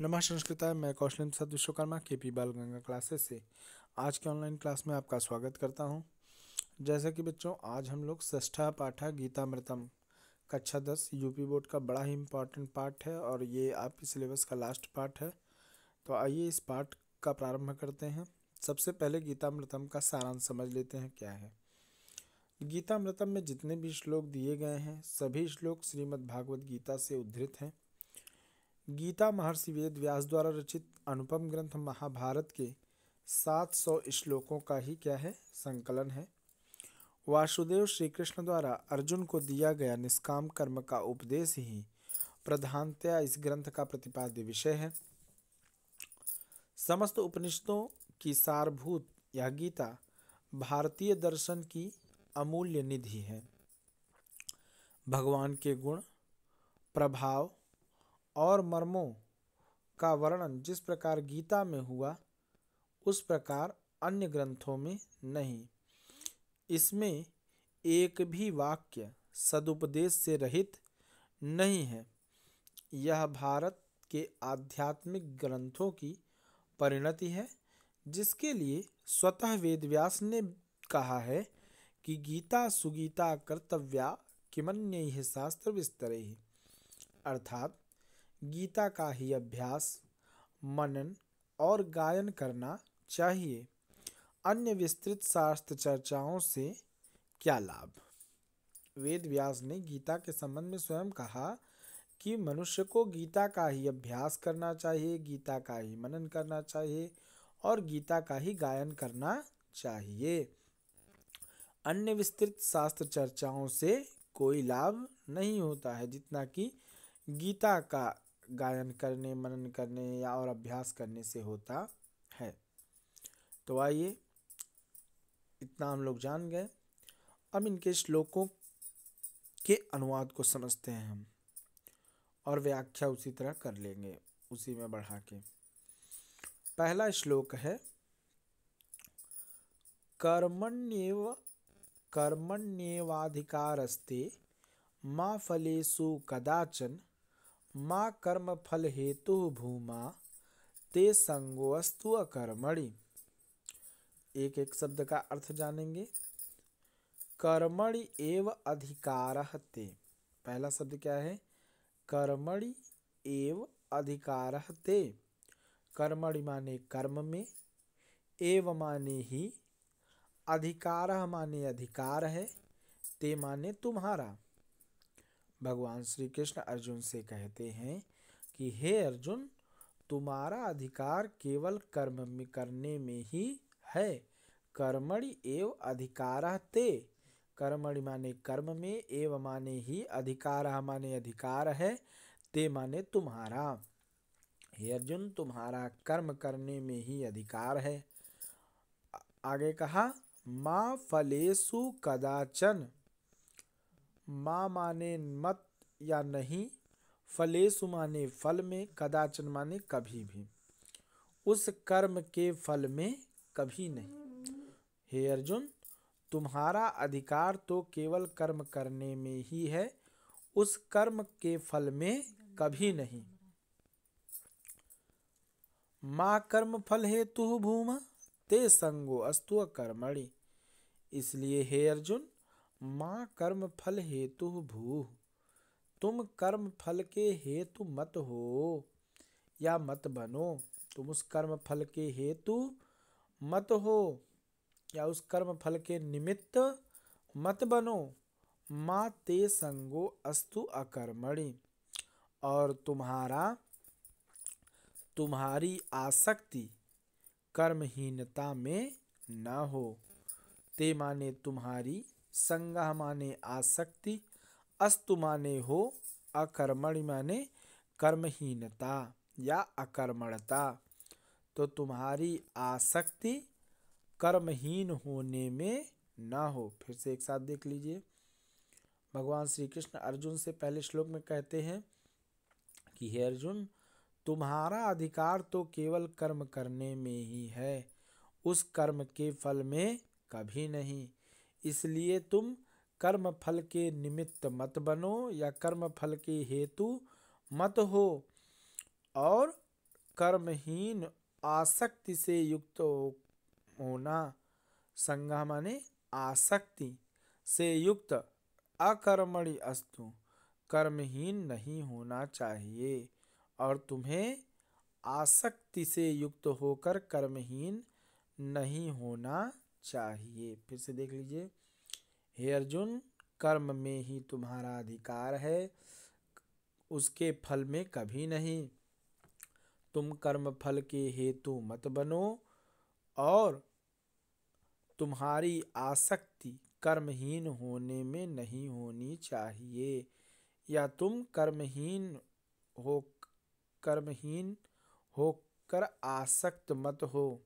नमस्कार संस्कृताय, मैं कौशलेंद्र प्रसाद विश्वकर्मा केपी बाल गंगा क्लासेस से आज के ऑनलाइन क्लास में आपका स्वागत करता हूं। जैसा कि बच्चों, आज हम लोग षष्ठा पाठा गीतामृतम कक्षा 10 यूपी बोर्ड का बड़ा ही इम्पोर्टेंट पार्ट है और ये आपके सिलेबस का लास्ट पार्ट है। तो आइए इस पार्ट का प्रारंभ करते हैं। सबसे पहले गीतामृतम का सारांश समझ लेते हैं क्या है। गीतामृतम में जितने भी श्लोक दिए गए हैं सभी श्लोक श्रीमद् भागवत गीता से उद्धृत हैं। गीता महर्षि वेद व्यास द्वारा रचित अनुपम ग्रंथ महाभारत के 700 श्लोकों का ही क्या है, संकलन है। वासुदेव श्री कृष्ण द्वारा अर्जुन को दिया गया निष्काम कर्म का उपदेश ही प्रधानतया इस ग्रंथ का प्रतिपाद्य विषय है। समस्त उपनिषदों की सारभूत यह गीता भारतीय दर्शन की अमूल्य निधि है। भगवान के गुण, प्रभाव और मर्मों का वर्णन जिस प्रकार गीता में हुआ उस प्रकार अन्य ग्रंथों में नहीं। इसमें एक भी वाक्य सदुपदेश से रहित नहीं है। यह भारत के आध्यात्मिक ग्रंथों की परिणति है, जिसके लिए स्वतः वेदव्यास ने कहा है कि गीता सुगीता कर्तव्या किमन्यैः शास्त्र विस्तरैः, अर्थात गीता का ही अभ्यास, मनन और गायन करना चाहिए। अन्य विस्तृत शास्त्र चर्चाओं से क्या लाभ। वेद व्यास ने गीता के संबंध में स्वयं कहा कि मनुष्य को गीता का ही अभ्यास करना चाहिए, गीता का ही मनन करना चाहिए और गीता का ही गायन करना चाहिए। अन्य विस्तृत शास्त्र चर्चाओं से कोई लाभ नहीं होता है जितना कि गीता का गायन करने, मनन करने या और अभ्यास करने से होता है। तो आइए, इतना हम लोग जान गए। अब इनके श्लोकों के अनुवाद को समझते हैं हम और व्याख्या उसी तरह कर लेंगे, उसी में बढ़ा के। पहला श्लोक है कर्मण्येवाधिकारस्ते मा फलेषु कदाचन माँ कर्म फल हेतु भूमा ते संगोऽस्तु अकर्मणि। एक एक शब्द का अर्थ जानेंगे। कर्मणि एव अधिकारः ते, पहला शब्द क्या है, कर्मणि एव अधिकारः ते। कर्मणि माने कर्म में, एव माने ही, अधिकारः माने अधिकार है, ते माने तुम्हारा। भगवान श्री कृष्ण अर्जुन से कहते हैं कि हे अर्जुन, तुम्हारा अधिकार केवल कर्म में करने में ही है। कर्मणि एव अधिकारः ते, कर्मणि माने कर्म में, एव माने ही, अधिकारः माने अधिकार है, ते माने तुम्हारा। हे अर्जुन, तुम्हारा कर्म करने में ही अधिकार है। आगे कहा मा फलेषु कदाचन, माँ माने मत या नहीं, फलेषु माने फल में, कदाचन माने कभी भी, उस कर्म के फल में कभी नहीं। हे अर्जुन, तुम्हारा अधिकार तो केवल कर्म करने में ही है, उस कर्म के फल में कभी नहीं। माँ कर्म फल हेतु भूमा ते संगो अस्तु अकर्मणि। इसलिए हे अर्जुन, माँ कर्म फल हेतु भू, तुम कर्म फल के हेतु मत हो या मत बनो। तुम उस कर्म फल के हेतु मत हो या उस कर्म फल के निमित्त मत बनो। माँ ते संगो अस्तु अकर्मणि, और तुम्हारी आसक्ति कर्महीनता में न हो। ते माने तुम्हारी, संगह माने आसक्ति, अस्तु माने हो, अकर्मणि माने कर्महीनता या अकर्मणता। तो तुम्हारी आसक्ति कर्महीन होने में न हो। फिर से एक साथ देख लीजिए। भगवान श्री कृष्ण अर्जुन से पहले श्लोक में कहते हैं कि हे अर्जुन, तुम्हारा अधिकार तो केवल कर्म करने में ही है, उस कर्म के फल में कभी नहीं। इसलिए तुम कर्म फल के निमित्त मत बनो या कर्म फल के हेतु मत हो, और कर्महीन आसक्ति से युक्त होना। संज्ञा माने आसक्ति से युक्त अकर्मणि अस्तु, कर्महीन नहीं होना चाहिए। और तुम्हें आसक्ति से युक्त होकर कर्महीन नहीं होना चाहिए। फिर से देख लीजिए। हे अर्जुन, कर्म में ही तुम्हारा अधिकार है, उसके फल में कभी नहीं। तुम कर्म फल के हेतु मत बनो और तुम्हारी आसक्ति कर्महीन होने में नहीं होनी चाहिए, या तुम कर्महीन होकर आसक्त मत हो।